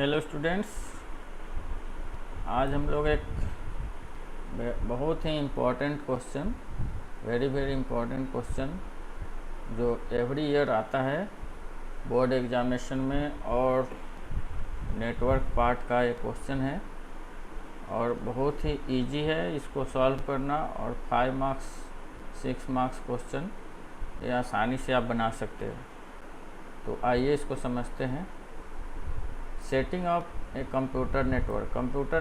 Hello students, आज हम लोग एक बहुत ही important question, very very important question जो एवरी ईयर आता है बोर्ड एग्जामिनेशन में और नेटवर्क पार्ट का एक क्वेश्चन है और बहुत ही इजी है इसको सॉल्व करना। और 5 मार्क्स 6 मार्क्स क्वेश्चन ये आसानी से आप बना सकते हैं। तो आइए इसको समझते हैं। Setting of a computer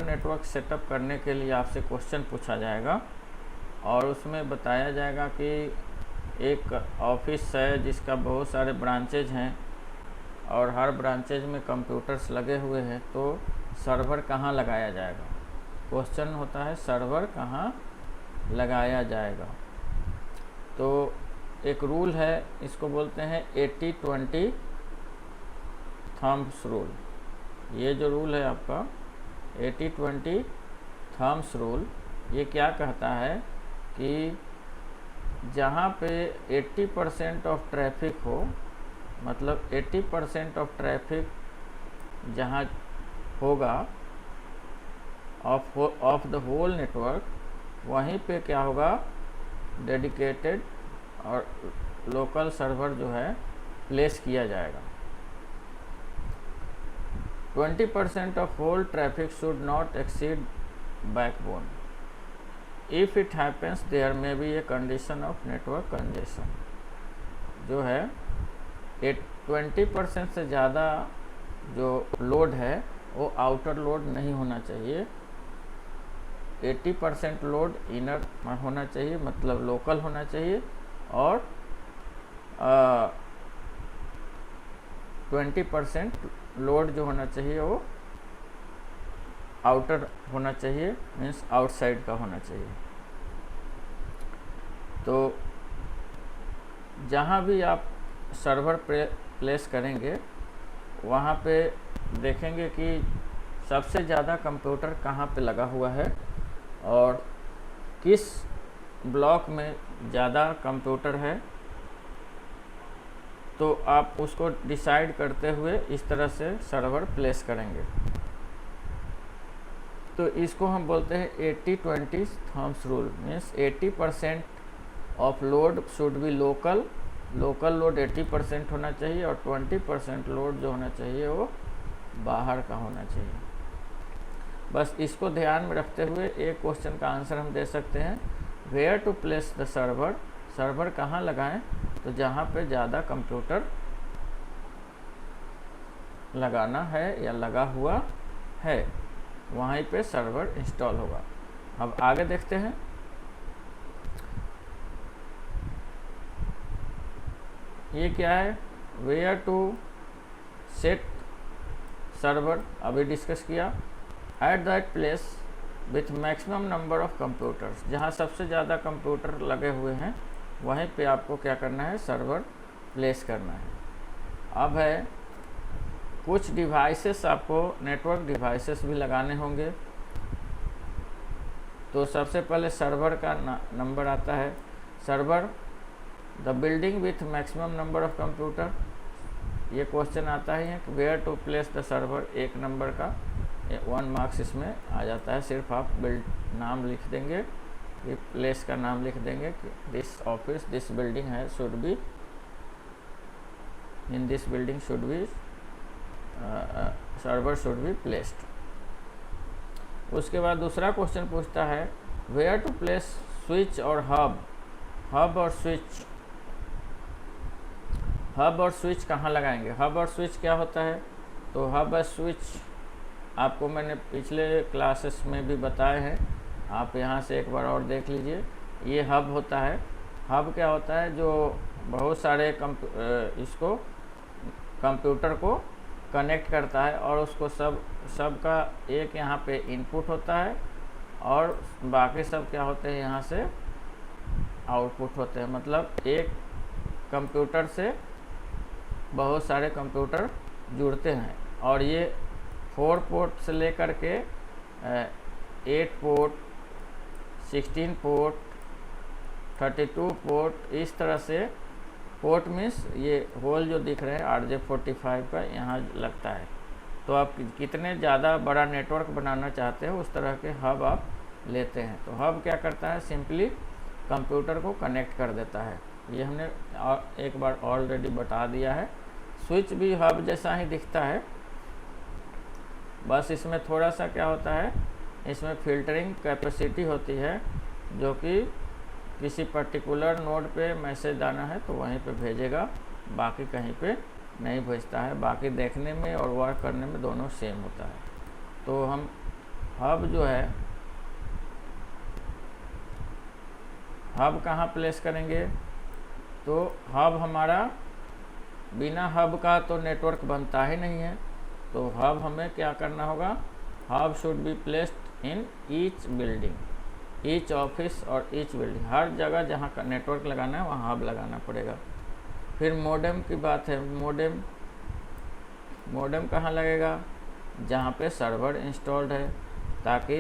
network setup करने के लिए आपसे क्वेश्चन पूछा जाएगा और उसमें बताया जाएगा कि एक ऑफिस है जिसका बहुत सारे ब्रांचेज हैं और हर ब्रांचेज में कंप्यूटर्स लगे हुए हैं, तो सर्वर कहाँ लगाया जाएगा। क्वेश्चन होता है सर्वर कहाँ लगाया जाएगा। तो एक रूल है, इसको बोलते हैं 80-20 थम्स रूल। ये जो रूल है आपका 80-20 थम्स रूल, ये क्या कहता है कि जहाँ पे 80% ऑफ ट्रैफिक हो, मतलब 80% ऑफ ट्रैफिक जहाँ होगा ऑफ द होल नेटवर्क, वहीं पे क्या होगा, डेडिकेटेड और लोकल सर्वर जो है प्लेस किया जाएगा। 20% of whole traffic should not exceed backbone. If it happens, there may be a condition of network congestion. जो है 20% से ज़्यादा जो लोड है वो आउटर लोड नहीं होना चाहिए। 80% लोड इनर होना चाहिए, मतलब लोकल होना चाहिए, और 20% लोड जो होना चाहिए वो आउटर होना चाहिए, मीन्स आउटसाइड का होना चाहिए। तो जहाँ भी आप सर्वर प्लेस करेंगे वहाँ पे देखेंगे कि सबसे ज़्यादा कंप्यूटर कहाँ पे लगा हुआ है और किस ब्लॉक में ज़्यादा कंप्यूटर है, तो आप उसको डिसाइड करते हुए इस तरह से सर्वर प्लेस करेंगे। तो इसको हम बोलते हैं 80-20 thumbs rule. Means 80% of load should be local load 80% होना चाहिए और 20% लोड जो होना चाहिए वो बाहर का होना चाहिए। बस इसको ध्यान में रखते हुए एक क्वेश्चन का आंसर हम दे सकते हैं, where to place the server कहाँ लगाएं, तो जहाँ पे ज़्यादा कंप्यूटर लगाना है या लगा हुआ है वहीं पे सर्वर इंस्टॉल होगा। अब आगे देखते हैं। ये क्या है, वेयर टू सेट सर्वर, अभी डिस्कस किया। At that place with maximum number of computers, जहाँ सबसे ज़्यादा कंप्यूटर लगे हुए हैं वहीं पे आपको क्या करना है, सर्वर प्लेस करना है। अब है कुछ डिवाइसेस, आपको नेटवर्क डिवाइसेस भी लगाने होंगे। तो सबसे पहले सर्वर का नंबर आता है, server the building with maximum number of computer. ये क्वेश्चन आता ही है कि where to place the server, एक नंबर का 1 मार्क्स इसमें आ जाता है। सिर्फ आप नाम लिख देंगे, प्लेस का नाम लिख देंगे कि दिस ऑफिस, दिस बिल्डिंग है, should be in this building should be server should be placed. उसके बाद दूसरा क्वेश्चन पूछता है वेयर टू प्लेस स्विच और हब और स्विच कहाँ लगाएंगे। हब और स्विच क्या होता है, तो हब और स्विच आपको मैंने पिछले क्लासेस में भी बताए हैं, आप यहाँ से एक बार और देख लीजिए। ये हब होता है। हब क्या होता है, जो बहुत सारे इसको कंप्यूटर को कनेक्ट करता है और उसको सबका एक यहाँ पे इनपुट होता है और बाकी सब क्या होते हैं, यहाँ से आउटपुट होते हैं। मतलब एक कंप्यूटर से बहुत सारे कंप्यूटर जुड़ते हैं और ये 4 पोर्ट से लेकर के 8 पोर्ट, 16 पोर्ट, 32 पोर्ट, इस तरह से पोर्ट मीन्स ये होल जो दिख रहे हैं RJ45 का यहाँ लगता है। तो आप कितने ज़्यादा बड़ा नेटवर्क बनाना चाहते हो उस तरह के हब आप लेते हैं। तो हब क्या करता है, सिंपली कंप्यूटर को कनेक्ट कर देता है। ये हमने एक बार ऑलरेडी बता दिया है। स्विच भी हब जैसा ही दिखता है, बस इसमें थोड़ा सा क्या होता है, इसमें फिल्टरिंग कैपेसिटी होती है, जो कि किसी पर्टिकुलर नोड पे मैसेज आना है तो वहीं पे भेजेगा, बाकी कहीं पे नहीं भेजता है। बाकी देखने में और वर्क करने में दोनों सेम होता है। तो हम हब जो है, हब कहाँ प्लेस करेंगे, तो हब हमारा बिना हब का तो नेटवर्क बनता ही नहीं है। तो हब हमें क्या करना होगा, hub should be placed in each building, each office और ईच बिल्डिंग, हर जगह जहाँ का नेटवर्क लगाना है वहाँ हब लगाना पड़ेगा। फिर मोडेम की बात है। मोडेम कहाँ लगेगा, जहाँ पे सर्वर इंस्टॉल्ड है, ताकि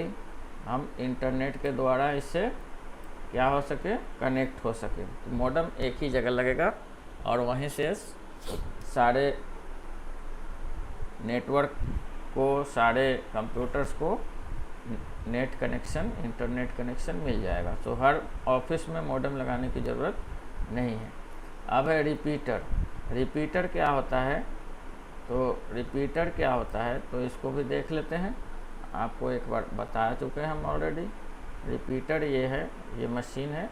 हम इंटरनेट के द्वारा इससे क्या हो सके, कनेक्ट हो सके। तो मोडेम एक ही जगह लगेगा और वहीं से सारे नेटवर्क को, सारे कंप्यूटर्स को नेट कनेक्शन, इंटरनेट कनेक्शन मिल जाएगा। तो हर ऑफिस में मॉडेम लगाने की ज़रूरत नहीं है। अब है रिपीटर। रिपीटर क्या होता है, तो रिपीटर क्या होता है तो इसको भी देख लेते हैं। आपको एक बार बता चुके हैं हम ऑलरेडी। रिपीटर ये है, ये मशीन है।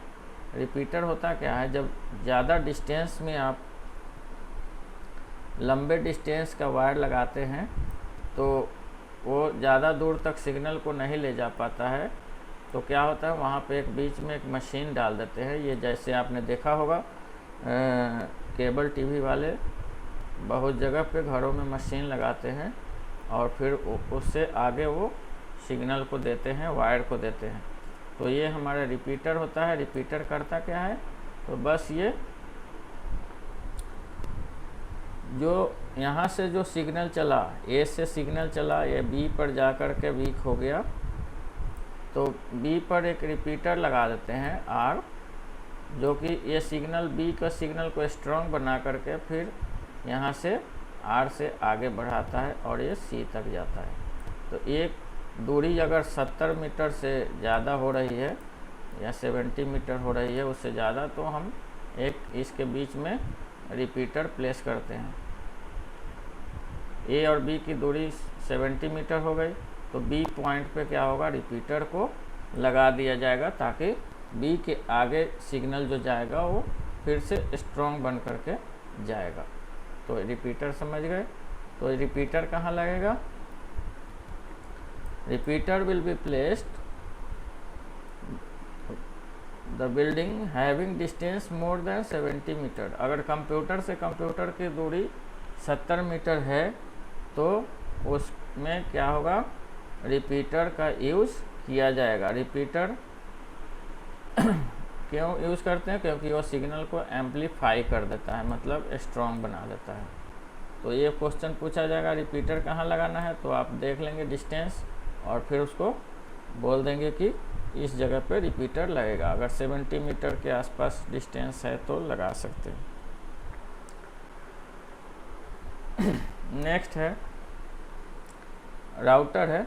रिपीटर होता क्या है, जब ज़्यादा डिस्टेंस में आप लंबे डिस्टेंस का वायर लगाते हैं तो वो ज़्यादा दूर तक सिग्नल को नहीं ले जा पाता है। तो क्या होता है, वहाँ पे एक बीच में एक मशीन डाल देते हैं। ये जैसे आपने देखा होगा, केबल टीवी वाले बहुत जगह पे घरों में मशीन लगाते हैं और फिर उससे आगे वो सिग्नल को देते हैं, वायर को देते हैं। तो ये हमारा रिपीटर होता है। रिपीटर करता क्या है, तो बस ये जो यहाँ से जो सिग्नल चला, ए से सिग्नल चला, ये बी पर जा कर के वीक हो गया, तो बी पर एक रिपीटर लगा देते हैं आर, जो कि ये सिग्नल, बी का सिग्नल को स्ट्रॉन्ग बना करके फिर यहाँ से आर से आगे बढ़ाता है और ये सी तक जाता है। तो एक दूरी अगर 70 मीटर से ज़्यादा हो रही है या 70 मीटर हो रही है, उससे ज़्यादा, तो हम एक इसके बीच में रिपीटर प्लेस करते हैं। ए और बी की दूरी 70 मीटर हो गई, तो बी पॉइंट पे क्या होगा, रिपीटर को लगा दिया जाएगा, ताकि बी के आगे सिग्नल जो जाएगा वो फिर से स्ट्रॉन्ग बन करके जाएगा। तो रिपीटर समझ गए। तो रिपीटर कहाँ लगेगा, repeater will be placed the building having distance more than 70 metre. अगर कंप्यूटर से कंप्यूटर की दूरी 70 मीटर है तो उसमें क्या होगा, रिपीटर का यूज़ किया जाएगा। रिपीटर क्यों यूज़ करते हैं, क्योंकि वो सिग्नल को एम्पलीफाई कर देता है, मतलब स्ट्रॉन्ग बना देता है। तो ये क्वेश्चन पूछा जाएगा रिपीटर कहाँ लगाना है, तो आप देख लेंगे डिस्टेंस और फिर उसको बोल देंगे कि इस जगह पे रिपीटर लगेगा। अगर 70 मीटर के आसपास डिस्टेंस है तो लगा सकते हैं। नेक्स्ट है राउटर है।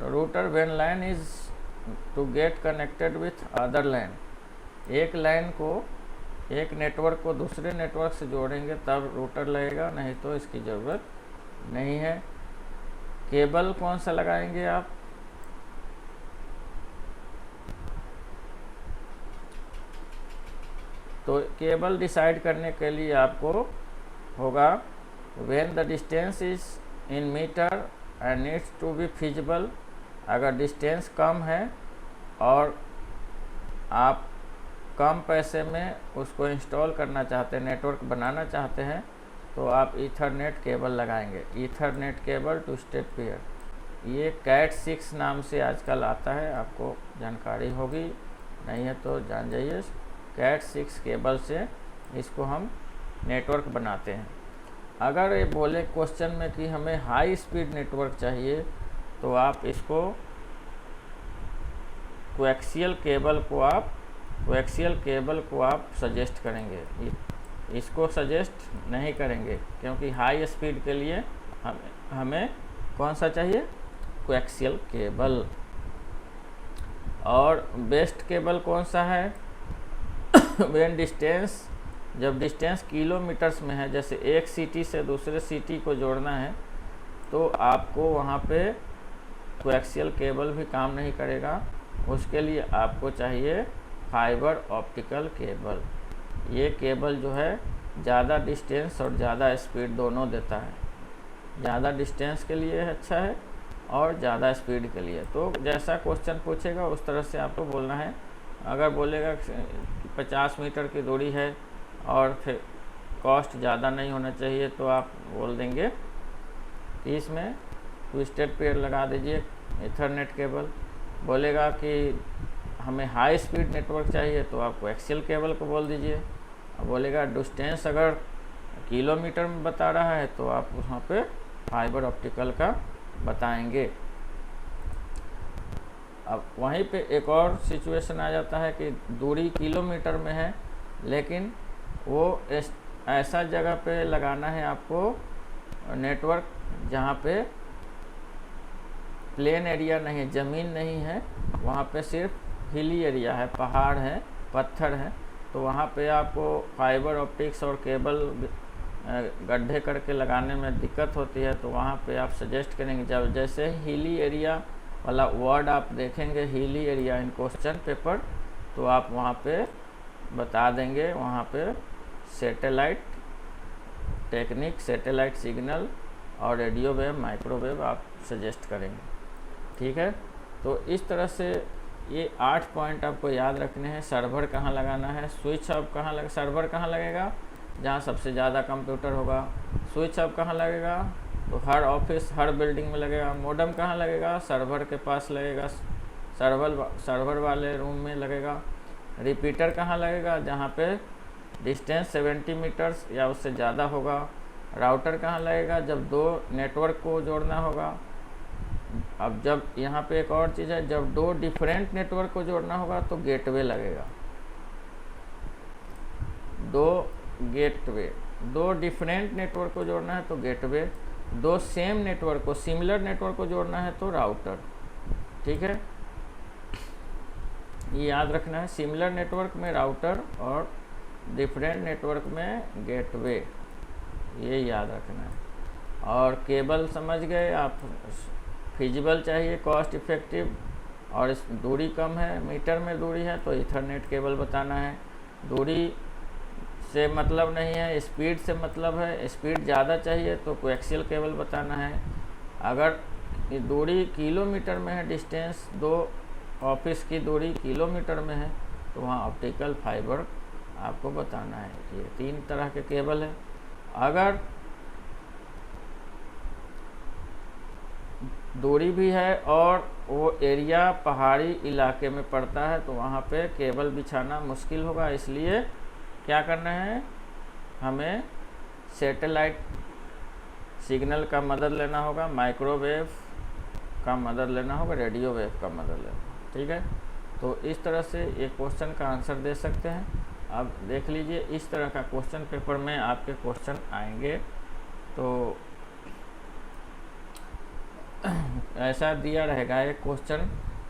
Router when line is to get connected with other line, एक लाइन को, एक नेटवर्क को दूसरे नेटवर्क से जोड़ेंगे तब राउटर लगेगा, नहीं तो इसकी ज़रूरत नहीं है। केबल कौन सा लगाएंगे आप, तो केबल डिसाइड करने के लिए आपको होगा when the distance is in metre and needs to be feasible. अगर डिस्टेंस कम है और आप कम पैसे में उसको इंस्टॉल करना चाहते हैं, नेटवर्क बनाना चाहते हैं, तो आप ईथरनेट केबल लगाएंगे। Ethernet cable twisted pair, ये कैट 6 नाम से आजकल आता है, आपको जानकारी होगी, नहीं है तो जान जाइए। कैट 6 केबल से इसको हम नेटवर्क बनाते हैं। अगर ये बोले क्वेश्चन में कि हमें हाई स्पीड नेटवर्क चाहिए, तो आप इसको कोएक्सियल केबल को आप सजेस्ट करेंगे, इसको सजेस्ट नहीं करेंगे, क्योंकि हाई स्पीड के लिए हमें कौन सा चाहिए, कोएक्सियल केबल। और बेस्ट केबल कौन सा है, व्हेन डिस्टेंस, जब डिस्टेंस किलोमीटर्स में है, जैसे एक सिटी से दूसरे सिटी को जोड़ना है तो आपको वहाँ पे कोएक्सियल केबल भी काम नहीं करेगा, उसके लिए आपको चाहिए फाइबर ऑप्टिकल केबल। ये केबल जो है ज़्यादा डिस्टेंस और ज़्यादा स्पीड दोनों देता है, ज़्यादा डिस्टेंस के लिए अच्छा है और ज़्यादा स्पीड के लिए। तो जैसा क्वेश्चन पूछेगा उस तरह से आपको बोलना है। अगर बोलेगा 50 मीटर की दूरी है और फिर कॉस्ट ज़्यादा नहीं होना चाहिए तो आप बोल देंगे कि इसमें ट्विस्टेड पेयर लगा दीजिए, इथरनेट केबल। बोलेगा कि हमें हाई स्पीड नेटवर्क चाहिए तो आप कोएक्सियल केबल को बोल दीजिए। बोलेगा डिस्टेंस अगर किलोमीटर में बता रहा है तो आप वहाँ पे फाइबर ऑप्टिकल का बताएंगे। अब वहीं पे एक और सिचुएशन आ जाता है कि दूरी किलोमीटर में है लेकिन वो ऐसा जगह पे लगाना है आपको नेटवर्क जहाँ पे प्लेन एरिया नहीं है, ज़मीन नहीं है, वहाँ पे सिर्फ हिली एरिया है, पहाड़ है, पत्थर है, तो वहाँ पे आपको फाइबर ऑप्टिक्स और केबल गड्ढे करके लगाने में दिक्कत होती है। तो वहाँ पे आप सजेस्ट करेंगे, जब जैसे हिली एरिया वाला वर्ड आप देखेंगे, hilly area in question paper, तो आप वहाँ पे बता देंगे, वहाँ पे सैटेलाइट टेक्निक, सैटेलाइट सिग्नल और रेडियो वेव, माइक्रोवेव आप सजेस्ट करेंगे। ठीक है, तो इस तरह से ये 8 पॉइंट आपको याद रखने हैं। सर्वर कहाँ लगाना है, स्विच अब कहाँ लग, सर्वर कहाँ लगेगा, जहाँ सबसे ज़्यादा कंप्यूटर होगा। स्विच अब कहाँ लगेगा, तो हर ऑफिस, हर बिल्डिंग में लगेगा। मोडम कहाँ लगेगा, सर्वर के पास लगेगा, सर्वर वाले रूम में लगेगा। रिपीटर कहाँ लगेगा, जहाँ पे डिस्टेंस 70 मीटर्स या उससे ज़्यादा होगा। राउटर कहाँ लगेगा, जब दो नेटवर्क को जोड़ना होगा। अब जब यहाँ पे एक और चीज़ है, जब दो डिफरेंट नेटवर्क को जोड़ना होगा तो गेटवे लगेगा। दो डिफरेंट नेटवर्क को जोड़ना है तो गेटवे, दो सेम नेटवर्क को, सिमिलर नेटवर्क को जोड़ना है तो राउटर। ठीक है, ये याद रखना है, सिमिलर नेटवर्क में राउटर और डिफरेंट नेटवर्क में गेटवे, ये याद रखना है। और केबल समझ गए आप, फिजिबल चाहिए, कॉस्ट इफेक्टिव और इस दूरी कम है, मीटर में दूरी है तो इथरनेट केबल बताना है। दूरी से मतलब नहीं है, स्पीड से मतलब है, स्पीड ज़्यादा चाहिए तो कोएक्सियल केबल बताना है। अगर दूरी किलोमीटर में है, डिस्टेंस दो ऑफिस की दूरी किलोमीटर में है तो वहाँ ऑप्टिकल फाइबर आपको बताना है। ये 3 तरह के केबल है। अगर दूरी भी है और वो एरिया पहाड़ी इलाके में पड़ता है तो वहाँ पे केबल बिछाना मुश्किल होगा, इसलिए क्या करना है, हमें सैटेलाइट सिग्नल का मदद लेना होगा, माइक्रोवेव का मदद लेना होगा, रेडियो वेव का मदद लेना होगा। ठीक है, तो इस तरह से एक क्वेश्चन का आंसर दे सकते हैं। अब देख लीजिए, इस तरह का क्वेश्चन पेपर में आपके क्वेश्चन आएंगे। तो ऐसा दिया रहेगा एक क्वेश्चन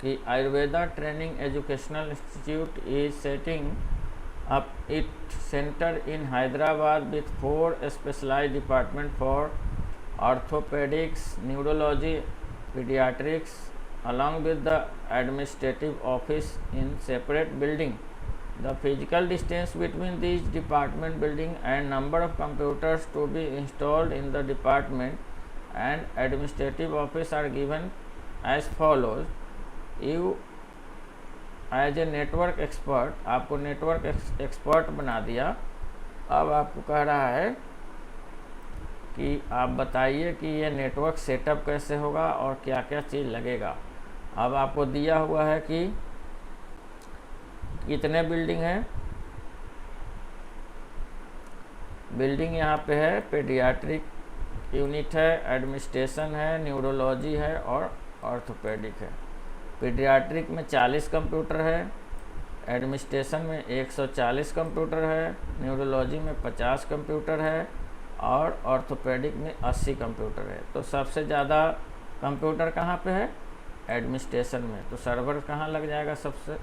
कि Ayurveda training educational institute is setting up its center in Hyderabad with 4 specialized departments for orthopedics, neurology, pediatrics, along with the administrative office in separate building. The physical distance between these department building and number of computers to be installed in the department and administrative office are given as follows. You as a network expert, आपको network expert बना दिया। अब आपको कह रहा है कि आप बताइए कि ये नेटवर्क सेटअप कैसे होगा और क्या क्या चीज़ लगेगा। अब आपको दिया हुआ है कि कितने बिल्डिंग है, बिल्डिंग यहाँ पे है, पेडियाट्रिक यूनिट है, एडमिनिस्ट्रेशन है, न्यूरोलॉजी है और ऑर्थोपेडिक है। पीडियाट्रिक में 40 कंप्यूटर है, एडमिनिस्ट्रेशन में 140 कंप्यूटर है, न्यूरोलॉजी में 50 कंप्यूटर है और ऑर्थोपेडिक में 80 कंप्यूटर है। तो सबसे ज़्यादा कंप्यूटर कहाँ पे है? एडमिनिस्ट्रेशन में। तो सर्वर कहाँ लग जाएगा सबसे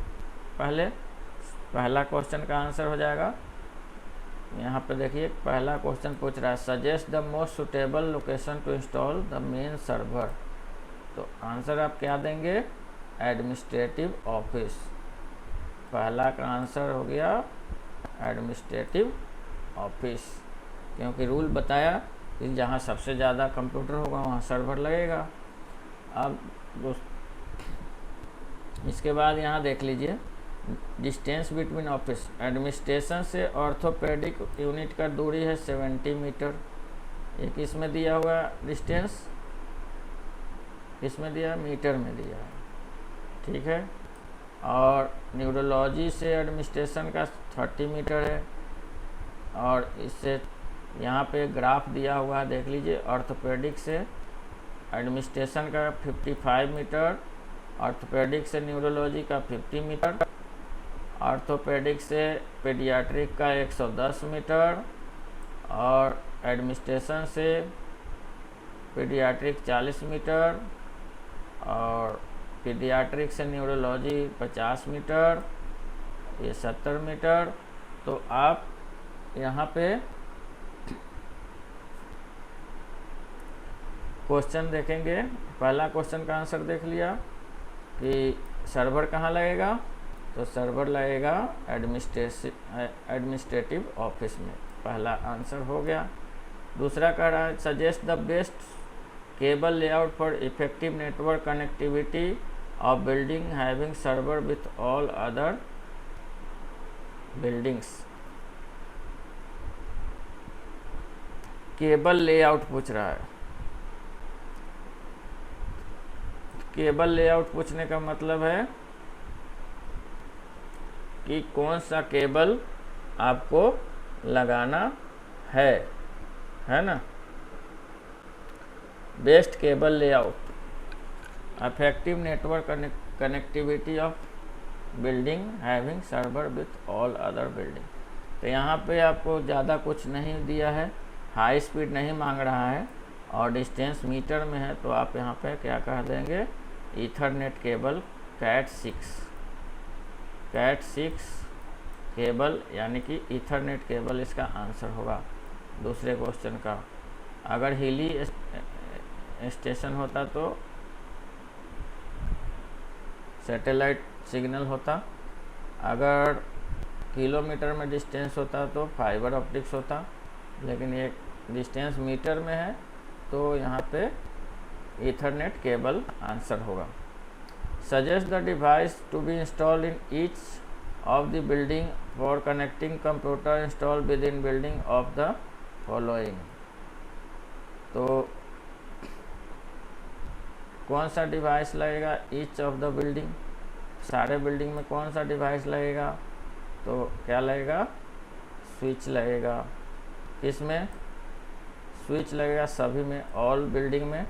पहले? पहला क्वेश्चन का आंसर हो जाएगा, यहाँ पे देखिए पहला क्वेश्चन पूछ रहा है suggest the most suitable location to install the main server. तो आंसर आप क्या देंगे? Administrative office. पहला का आंसर हो गया एडमिनिस्ट्रेटिव ऑफिस, क्योंकि रूल बताया कि जहाँ सबसे ज़्यादा कंप्यूटर होगा वहाँ सर्वर लगेगा। अब इसके बाद यहाँ देख लीजिए डिस्टेंस बिटवीन ऑफिस। एडमिनिस्ट्रेशन से ऑर्थोपेडिक यूनिट का दूरी है 70 मीटर। ये किस में दिया हुआ डिस्टेंस? किस में दिया? मीटर में दिया है, ठीक है। और न्यूरोलॉजी से एडमिनिस्ट्रेशन का 30 मीटर है। और इससे यहाँ पे ग्राफ दिया हुआ है, देख लीजिए। ऑर्थोपेडिक से एडमिनिस्ट्रेशन का 55 मीटर, ऑर्थोपेडिक से न्यूरोलॉजी का 50 मीटर, ऑर्थोपेडिक से पेडियाट्रिक का 110 मीटर, और एडमिनिस्ट्रेशन से पेडियाट्रिक 40 मीटर, और पीडियाट्रिक से न्यूरोलॉजी 50 मीटर, ये 70 मीटर। तो आप यहाँ पे क्वेश्चन देखेंगे। पहला क्वेश्चन का आंसर देख लिया कि सर्वर कहाँ लगेगा? तो सर्वर लगेगा एडमिनिस्ट्रेटिव ऑफिस में। पहला आंसर हो गया। दूसरा कह रहा है suggest the best cable layout for effective network connectivity of building having server with all other buildings. Cable layout पूछ रहा है। केबल लेआउट पूछने का मतलब है कि कौन सा केबल आपको लगाना है ना। Best cable layout, effective network connectivity of building having server with all other building. तो यहाँ पे आपको ज़्यादा कुछ नहीं दिया है, हाई स्पीड नहीं मांग रहा है, और डिस्टेंस मीटर में है। तो आप यहाँ पे क्या कह देंगे? ईथरनेट केबल कैट 6 केबल, यानी कि ईथरनेट केबल इसका आंसर होगा दूसरे क्वेश्चन का। अगर हिली स्टेशन होता तो सैटेलाइट सिग्नल होता, अगर किलोमीटर में डिस्टेंस होता तो फाइबर ऑप्टिक्स होता, लेकिन ये डिस्टेंस मीटर में है तो यहाँ पे ईथरनेट केबल आंसर होगा। Suggest the device to be installed in each of the building for connecting computer install with in building of the following. तो कौन सा डिवाइस लगेगा? ईच ऑफ द बिल्डिंग, सारे बिल्डिंग में कौन सा डिवाइस लगेगा? तो क्या लगेगा? स्विच लगेगा। किसमें? स्विच लगेगा सभी में, ऑल बिल्डिंग में।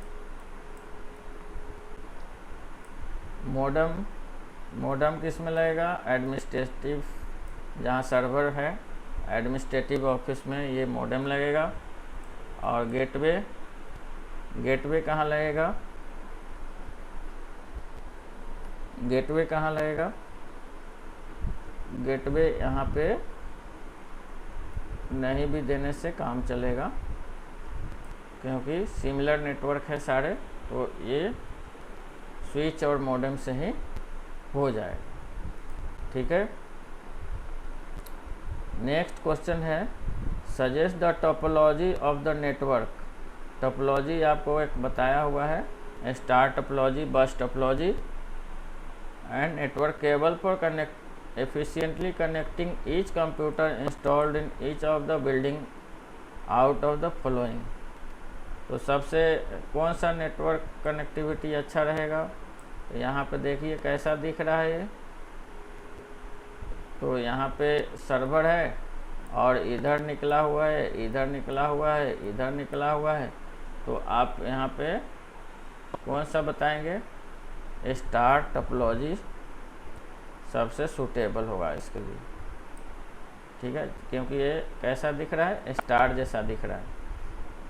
मॉडम किस में लगेगा? एडमिनिस्ट्रेटिव, जहाँ सर्वर है एडमिनिस्ट्रेटिव ऑफिस में ये मॉडम लगेगा। और गेटवे कहाँ लगेगा? गेटवे कहाँ लगेगा? गेटवे यहाँ पे नहीं भी देने से काम चलेगा, क्योंकि सिमिलर नेटवर्क है सारे, तो ये स्विच और मॉडेम से ही हो जाए, ठीक है। नेक्स्ट क्वेश्चन है suggest the topology of the network. Topology आपको एक बताया हुआ है, स्टार टोपोलॉजी, बस topology and network cable for connect efficiently connecting each computer installed in each of the building out of the following। तो सबसे कौन सा नेटवर्क कनेक्टिविटी अच्छा रहेगा? तो यहाँ पे देखिए कैसा दिख रहा है ये। तो यहाँ पे सर्वर है और इधर निकला हुआ है, इधर निकला हुआ है, इधर निकला हुआ है। तो आप यहाँ पे कौन सा बताएंगे? स्टार टोपोलॉजी सबसे सूटेबल होगा इसके लिए, ठीक है, क्योंकि ये कैसा दिख रहा है? स्टार जैसा दिख रहा है।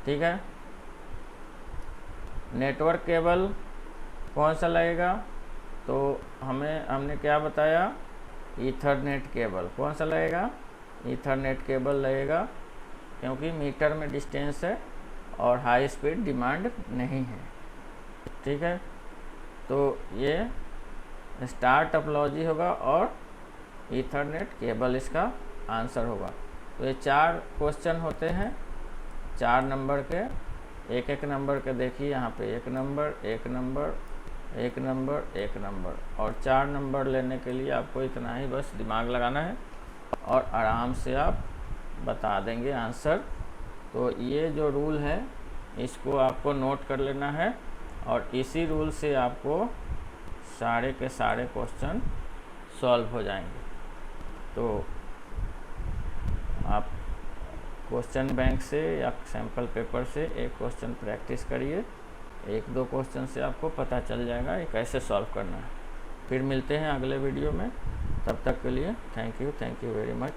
ठीक है। नेटवर्क केबल कौन सा लगेगा, तो हमने क्या बताया, ईथरनेट केबल। कौन सा लगेगा, ईथरनेट केबल लगेगा, क्योंकि मीटर में डिस्टेंस है और हाई स्पीड डिमांड नहीं है। ठीक है, तो ये स्टार टोपोलॉजी होगा और ईथरनेट केबल इसका आंसर होगा। तो ये 4 क्वेश्चन होते हैं, 4 नंबर के, एक एक नंबर के देखिए यहाँ पे 1 नंबर 1 नंबर 1 नंबर 1 नंबर, और 4 नंबर लेने के लिए आपको इतना ही बस दिमाग लगाना है और आराम से आप बता देंगे आंसर। तो ये जो रूल है इसको आपको नोट कर लेना है और इसी रूल से आपको सारे के सारे क्वेश्चन सॉल्व हो जाएंगे। तो आप क्वेश्चन बैंक से या सैम्पल पेपर से एक क्वेश्चन प्रैक्टिस करिए, 1-2 क्वेश्चन से आपको पता चल जाएगा ये कैसे सॉल्व करना है। फिर मिलते हैं अगले वीडियो में, तब तक के लिए थैंक यू वेरी मच।